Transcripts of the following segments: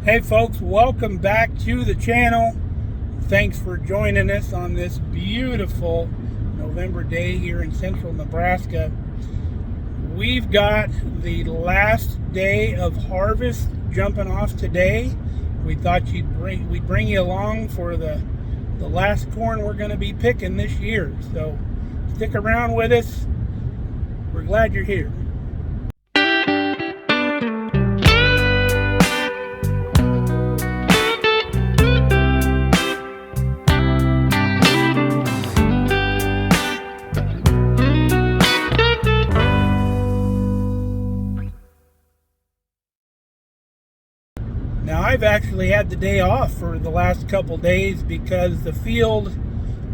Hey folks, welcome back to the channel. Thanks for joining us on this beautiful November day here in central Nebraska. We've got the last day of harvest jumping off today. We thought we'd bring you along for the last corn we're going to be picking this year. So stick around with us. We're glad you're here. Now, I've actually had the day off for the last couple days because the field,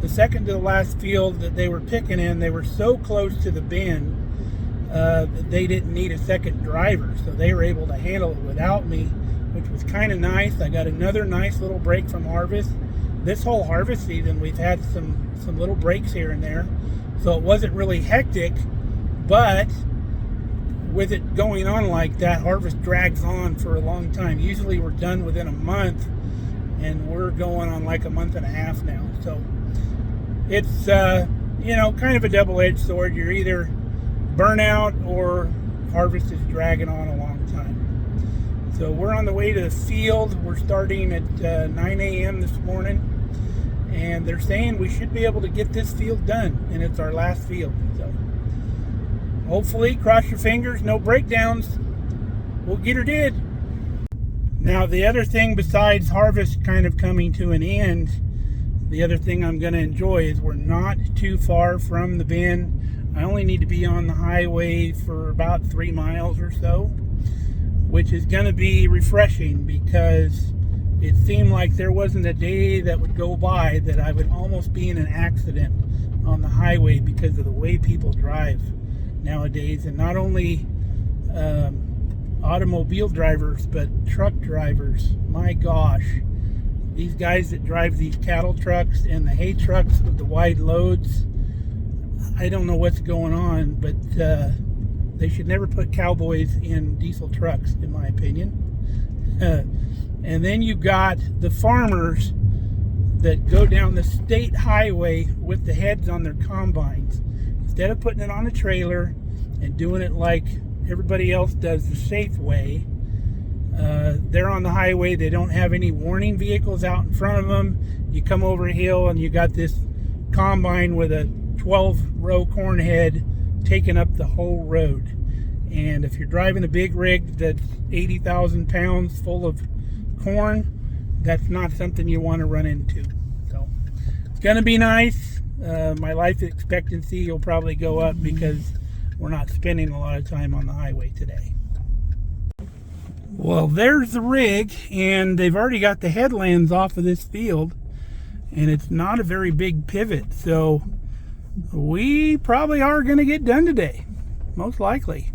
the second to the last field that they were picking in, they were so close to the bin that they didn't need a second driver. So they were able to handle it without me, which was kind of nice. I got another nice little break from harvest. This whole harvest season, we've had some little breaks here and there. So it wasn't really hectic, but with it going on like that, harvest drags on for a long time. Usually we're done within a month, and we're going on like a month and a half now. So it's kind of a double-edged sword. You're either burnout or harvest is dragging on a long time. So we're on the way to the field. We're starting at 9 a.m. this morning, and they're saying we should be able to get this field done, and it's our last field. So hopefully, cross your fingers, no breakdowns. We'll get her did. Now, the other thing besides harvest kind of coming to an end, the other thing I'm going to enjoy is we're not too far from the bin. I only need to be on the highway for about 3 miles or so, which is going to be refreshing because it seemed like there wasn't a day that would go by that I would almost be in an accident on the highway because of the way people drive nowadays. And not only automobile drivers, but truck drivers. My gosh, these guys that drive these cattle trucks and the hay trucks with the wide loads, I don't know what's going on, but they should never put cowboys in diesel trucks, in my opinion. And then you got the farmers that go down the state highway with the heads on their combines. Instead of putting it on a trailer and doing it like everybody else does the safe way, they're on the highway. They don't have any warning vehicles out in front of them. You come over a hill and you got this combine with a 12-row corn head taking up the whole road. And if you're driving a big rig that's 80,000 pounds full of corn, that's not something you want to run into. So it's going to be nice. My life expectancy will probably go up because we're not spending a lot of time on the highway today. Well, there's the rig, and they've already got the headlands off of this field, and it's not a very big pivot, so we probably are going to get done today, most likely.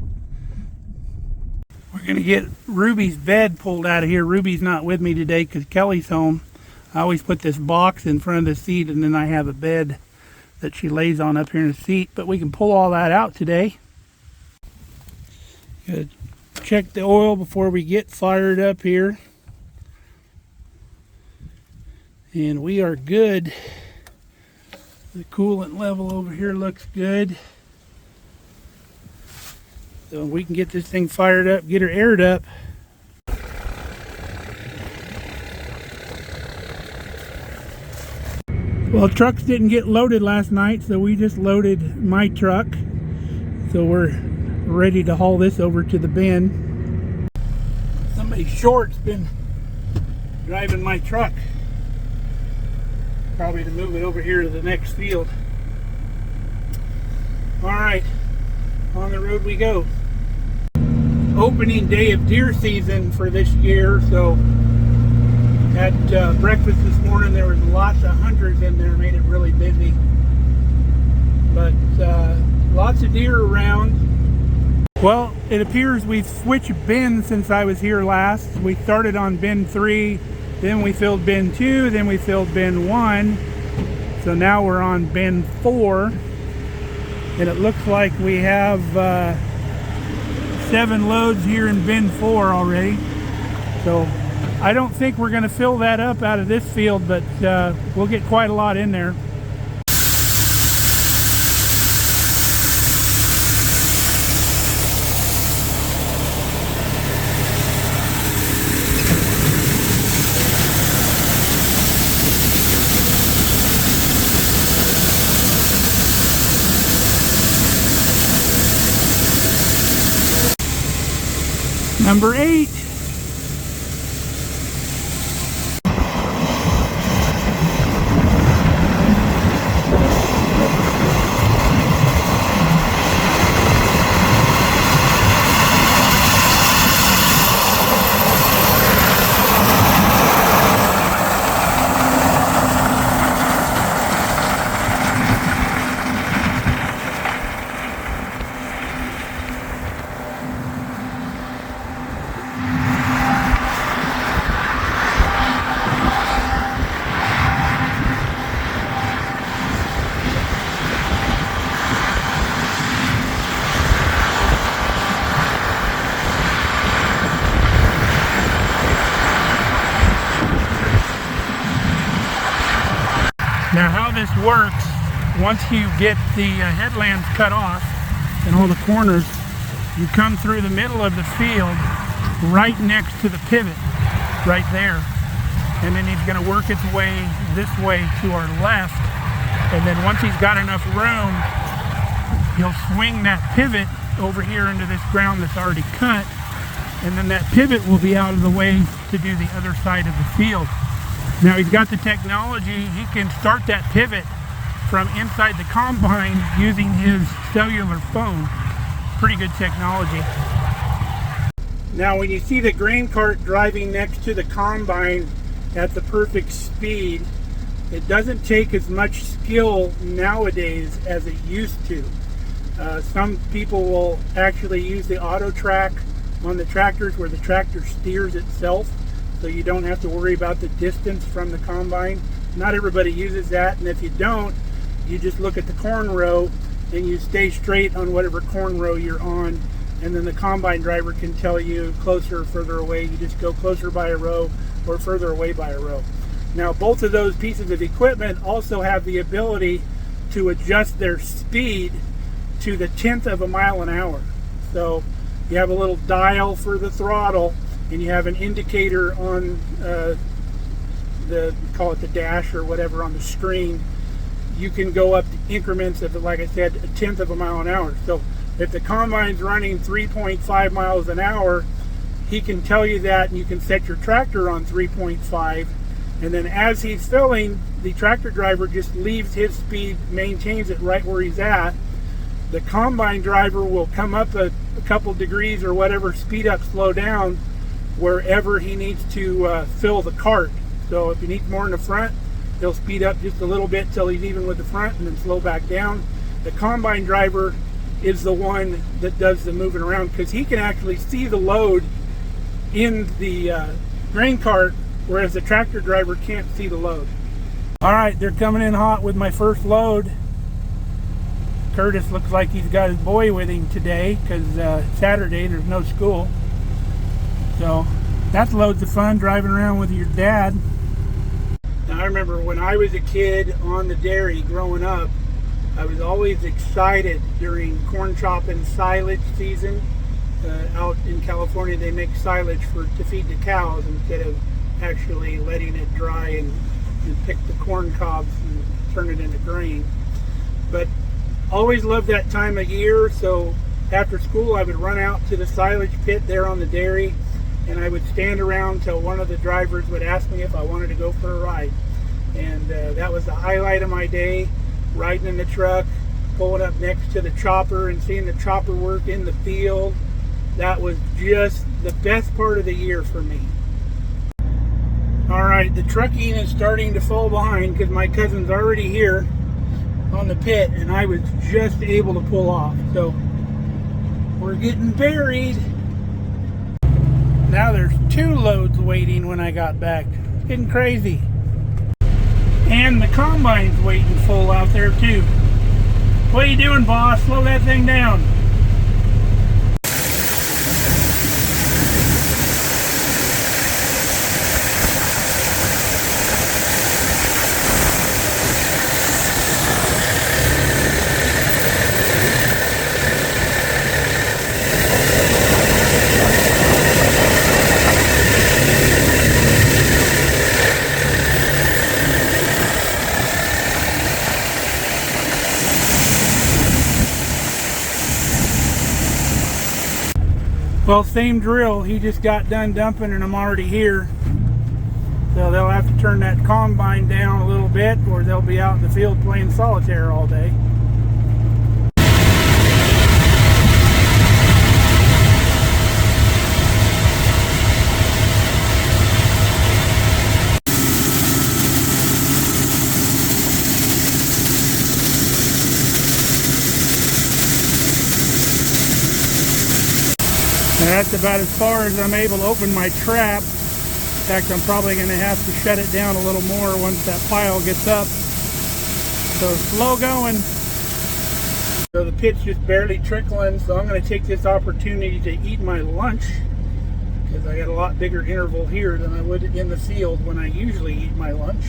We're going to get Ruby's bed pulled out of here. Ruby's not with me today because Kelly's home. I always put this box in front of the seat, and then I have a bed that she lays on up here in the seat, but we can pull all that out today. Gotta check the oil before we get fired up here. And we are good. The coolant level over here looks good. So we can get this thing fired up, get her aired up. Well, trucks didn't get loaded last night, so we just loaded my truck. So we're ready to haul this over to the bin. Somebody short's been driving my truck. Probably to move it over here to the next field. Alright, on the road we go. Opening day of deer season for this year, so at breakfast this morning there was lots of hunters in there, made it really busy. But lots of deer around. Well, it appears we've switched bins since I was here last. We started on bin 3, then we filled bin 2, then we filled bin 1. So now we're on bin 4. And it looks like we have 7 loads here in bin 4 already. So I don't think we're going to fill that up out of this field, but we'll get quite a lot in there. Number 8. Now how this works, once you get the headlands cut off and all the corners, you come through the middle of the field right next to the pivot, right there. And then he's going to work its way this way to our left. And then once he's got enough room, he'll swing that pivot over here into this ground that's already cut. And then that pivot will be out of the way to do the other side of the field. Now he's got the technology, he can start that pivot from inside the combine using his cellular phone. Pretty good technology. Now when you see the grain cart driving next to the combine at the perfect speed, it doesn't take as much skill nowadays as it used to. Some people will actually use the auto track on the tractors where the tractor steers itself, so you don't have to worry about the distance from the combine. Not everybody uses that, and if you don't, you just look at the corn row and you stay straight on whatever corn row you're on, and then the combine driver can tell you closer or further away. You just go closer by a row or further away by a row. Now both of those pieces of equipment also have the ability to adjust their speed to the 1/10 of a mile an hour. So you have a little dial for the throttle, and you have an indicator on call it the dash or whatever on the screen. You can go up to increments of, like I said, 1/10 of a mile an hour. So if the combine's running 3.5 miles an hour, he can tell you that, and you can set your tractor on 3.5. And then as he's filling, the tractor driver just leaves his speed, maintains it right where he's at. The combine driver will come up a couple degrees or whatever, speed up, slow down, wherever he needs to fill the cart. So if he needs more in the front, he'll speed up just a little bit till he's even with the front and then slow back down. The combine driver is the one that does the moving around, because he can actually see the load in the grain cart, whereas the tractor driver can't see the load. All right, they're coming in hot with my first load. Curtis looks like he's got his boy with him today, because Saturday there's no school. So that's loads of fun, driving around with your dad. Now I remember when I was a kid on the dairy growing up, I was always excited during corn chopping silage season. Out in California they make silage to feed the cows instead of actually letting it dry and pick the corn cobs and turn it into grain. But always loved that time of year, so after school I would run out to the silage pit there on the dairy, and I would stand around till one of the drivers would ask me if I wanted to go for a ride. And that was the highlight of my day, riding in the truck, pulling up next to the chopper and seeing the chopper work in the field. That was just the best part of the year for me. All right, the trucking is starting to fall behind because my cousin's already here on the pit, and I was just able to pull off. So we're getting buried. Now there's 2 loads waiting when I got back. It's getting crazy. And the combine's waiting full out there too. What are you doing, boss? Slow that thing down. Well, same drill. He just got done dumping and I'm already here. So they'll have to turn that combine down a little bit or they'll be out in the field playing solitaire all day. And that's about as far as I'm able to open my trap. In fact, I'm probably going to have to shut it down a little more once that pile gets up. So slow going. So the pit's just barely trickling, so I'm going to take this opportunity to eat my lunch because I got a lot bigger interval here than I would in the field when I usually eat my lunch.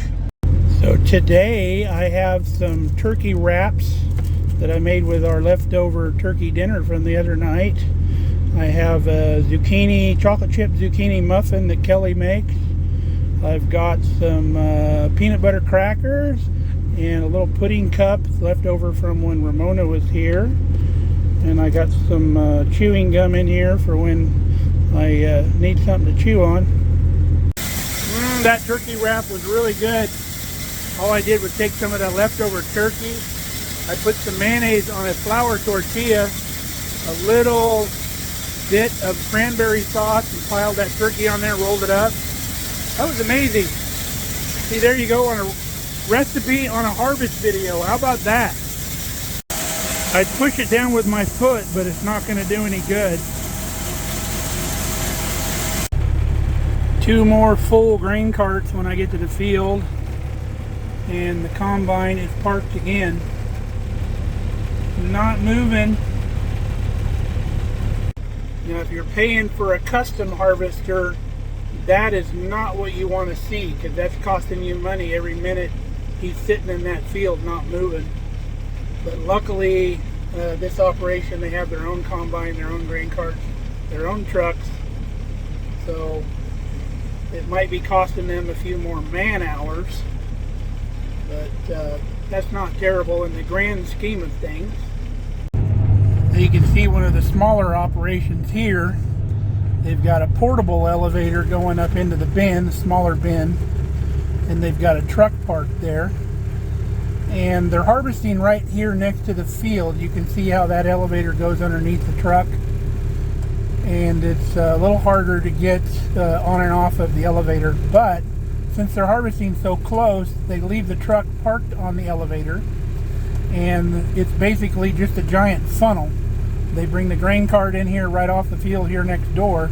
So today I have some turkey wraps that I made with our leftover turkey dinner from the other night. I have a chocolate chip zucchini muffin that Kelly makes. I've got some peanut butter crackers and a little pudding cup left over from when Ramona was here. And I got some chewing gum in here for when I need something to chew on. That turkey wrap was really good. All I did was take some of that leftover turkey. I put some mayonnaise on a flour tortilla, a little bit of cranberry sauce, and piled that turkey on there, rolled it up. That was amazing. See, there you go, on a recipe on a harvest video. How about that? I'd push it down with my foot, but it's not going to do any good. 2 more full grain carts when I get to the field, and the combine is parked again. Not moving. Now, if you're paying for a custom harvester, that is not what you want to see, because that's costing you money every minute he's sitting in that field not moving. But luckily, this operation, they have their own combine, their own grain carts, their own trucks. So it might be costing them a few more man hours, but that's not terrible in the grand scheme of things. You can see one of the smaller operations here. They've got a portable elevator going up into the bin, the smaller bin, and they've got a truck parked there. And they're harvesting right here next to the field. You can see how that elevator goes underneath the truck. And it's a little harder to get on and off of the elevator. But since they're harvesting so close, they leave the truck parked on the elevator. And it's basically just a giant funnel. They bring the grain cart in here right off the field here next door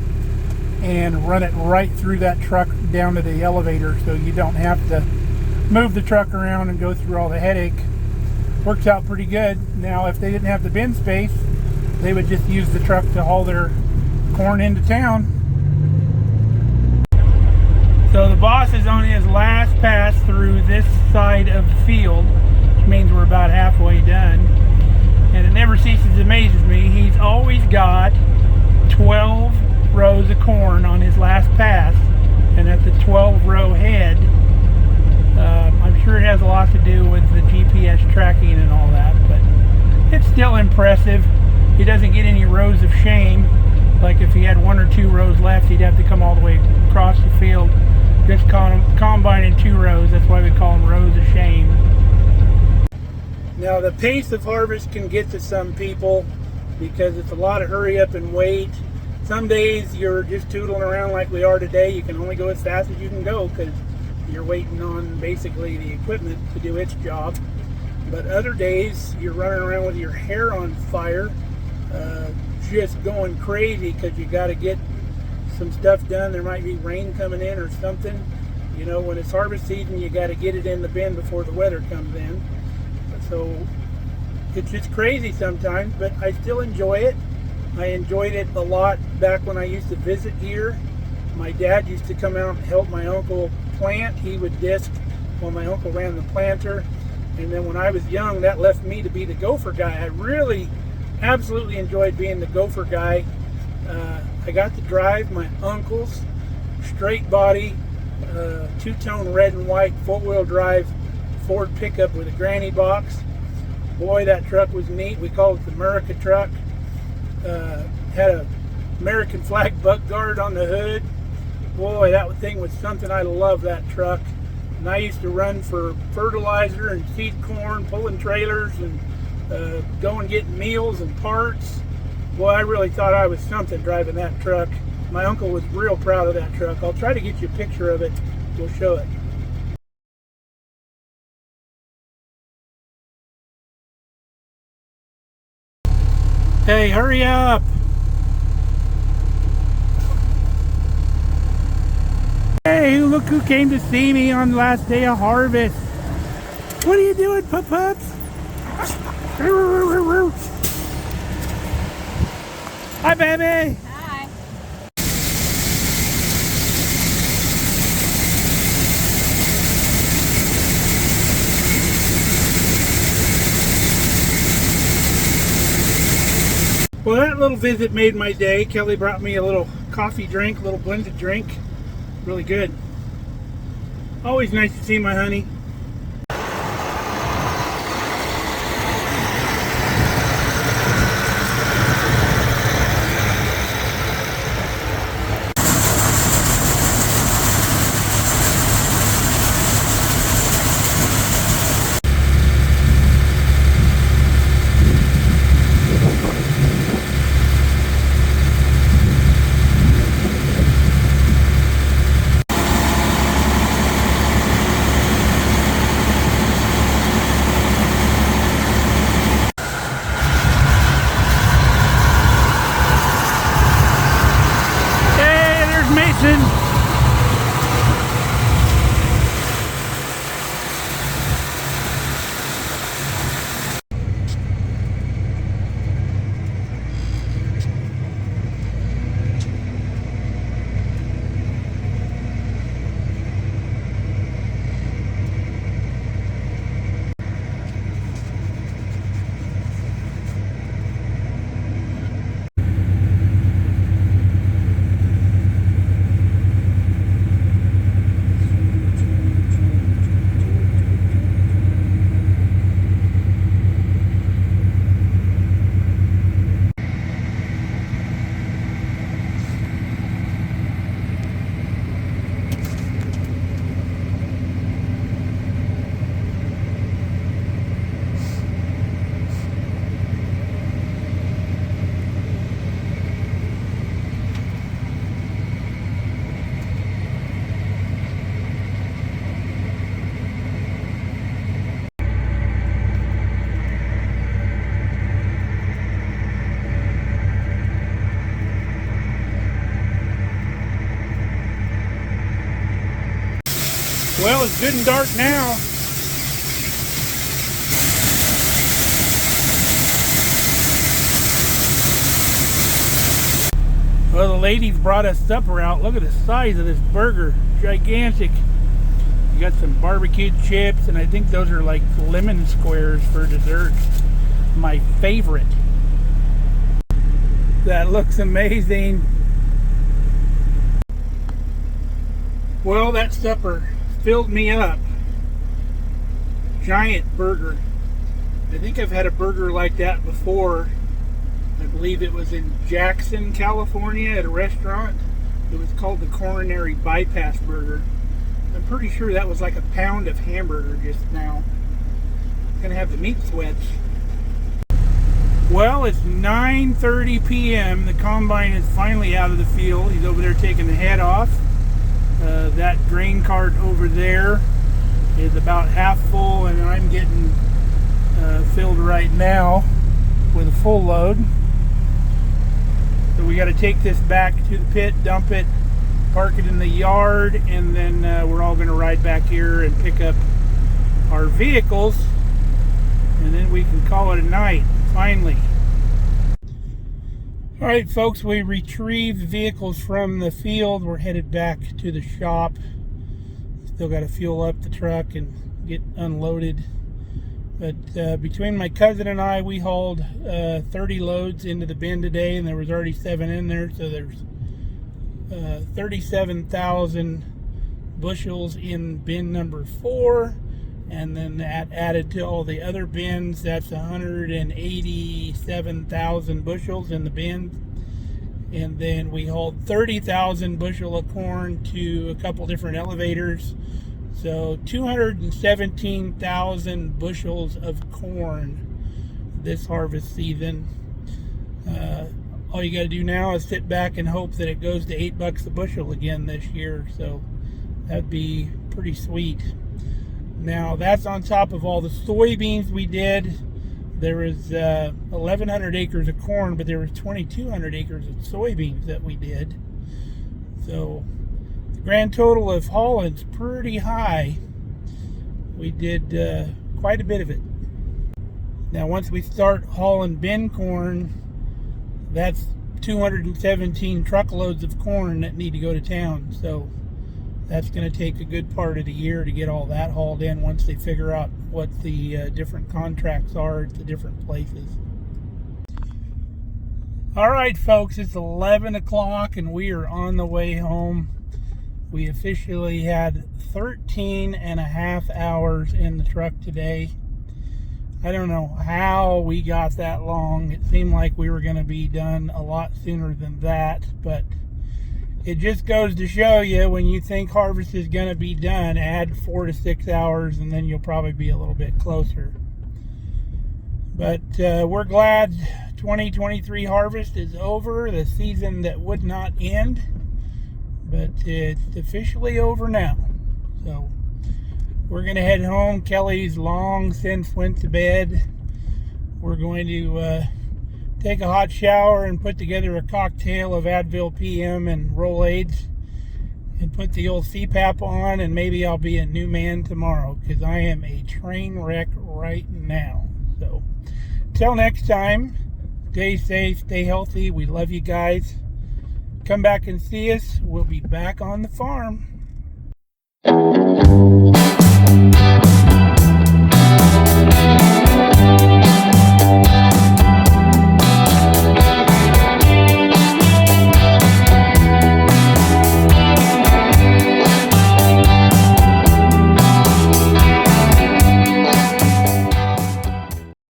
and run it right through that truck down to the elevator, so you don't have to move the truck around and go through all the headache. Works out pretty good. Now, if they didn't have the bin space, they would just use the truck to haul their corn into town. So the boss is on his last pass through this side of the field, which means we're about halfway done. And it never ceases to amaze me. He's always got 12 rows of corn on his last pass, and that's a 12-row head. I'm sure it has a lot to do with the GPS tracking and all that, but it's still impressive. He doesn't get any rows of shame. Like if he had 1 or 2 rows left, he'd have to come all the way across the field. Just combine in 2 rows. That's why we call them rows of shame. Now, the pace of harvest can get to some people because it's a lot of hurry up and wait. Some days you're just tootling around like we are today. You can only go as fast as you can go because you're waiting on basically the equipment to do its job. But other days you're running around with your hair on fire, just going crazy because you got to get some stuff done. There might be rain coming in or something. You know, when it's harvest season, you got to get it in the bin before the weather comes in. So it's just crazy sometimes, but I still enjoy it. I enjoyed it a lot back when I used to visit here. My dad used to come out and help my uncle plant. He would disc while my uncle ran the planter. And then when I was young, that left me to be the gopher guy. I really absolutely enjoyed being the gopher guy. I got to drive my uncle's straight body, 2-tone red and white, 4-wheel drive Ford pickup with a granny box. Boy, that truck was neat. We called it the America truck. Had a American flag butt guard on the hood. Boy, that thing was something. I love that truck. And I used to run for fertilizer and seed corn, pulling trailers and going getting meals and parts. Boy, I really thought I was something driving that truck. My uncle was real proud of that truck. I'll try to get you a picture of it. We'll show it. Hey, hurry up! Hey, look who came to see me on the last day of harvest. What are you doing, pup-pups? Hi, baby! Hi. Well, that little visit made my day. Kelly brought me a little coffee drink, a little blended drink. Really good. Always nice to see my honey. Well, it's good and dark now. Well, the ladies brought us supper out. Look at the size of this burger. Gigantic. You got some barbecued chips, and I think those are like lemon squares for dessert. My favorite. That looks amazing. Well, that supper filled me up. Giant burger. I think I've had a burger like that before. I believe it was in Jackson, California at a restaurant. It was called the Coronary Bypass Burger. I'm pretty sure that was like a pound of hamburger just now. I'm gonna have the meat sweats. Well, it's 9:30 p.m. The combine is finally out of the field. He's over there taking the head off. That grain cart over there is about half full, and I'm getting filled right now with a full load. So we got to take this back to the pit, dump it, park it in the yard, and then we're all going to ride back here and pick up our vehicles, and then we can call it a night, finally. Alright folks, we retrieved the vehicles from the field. We're headed back to the shop. Still got to fuel up the truck and get unloaded. But between my cousin and I, we hauled 30 loads into the bin today, and there was already 7 in there, so there's 37,000 bushels in bin number 4, and then that added to all the other bins, that's 187,000 bushels in the bin. And then we hauled 30,000 bushel of corn to a couple different elevators. So 217,000 bushels of corn this harvest season. All you got to do now is sit back and hope that it goes to $8 a bushel again this year. So that'd be pretty sweet. Now that's on top of all the soybeans we did. There was 1,100 acres of corn, but there was 2,200 acres of soybeans that we did. So the grand total of hauling's pretty high. We did quite a bit of it. Now once we start hauling bin corn, that's 217 truckloads of corn that need to go to town. So that's going to take a good part of the year to get all that hauled in once they figure out what the different contracts are at the different places. All right, folks, it's 11 o'clock and we are on the way home. We officially had 13 and a half hours in the truck today. I don't know how we got that long. It seemed like we were going to be done a lot sooner than that, but it just goes to show you, when you think harvest is going to be done, add 4 to 6 hours and then you'll probably be a little bit closer. But we're glad 2023 harvest is over, the season that would not end, but it's officially over now. So we're going to head home. Kelly's long since went to bed. We're going to take a hot shower and put together a cocktail of Advil PM and Rolaids and put the old CPAP on, and maybe I'll be a new man tomorrow, because I am a train wreck right now. So till next time, stay safe, stay healthy. We love you guys. Come back and see us. We'll be back on the farm.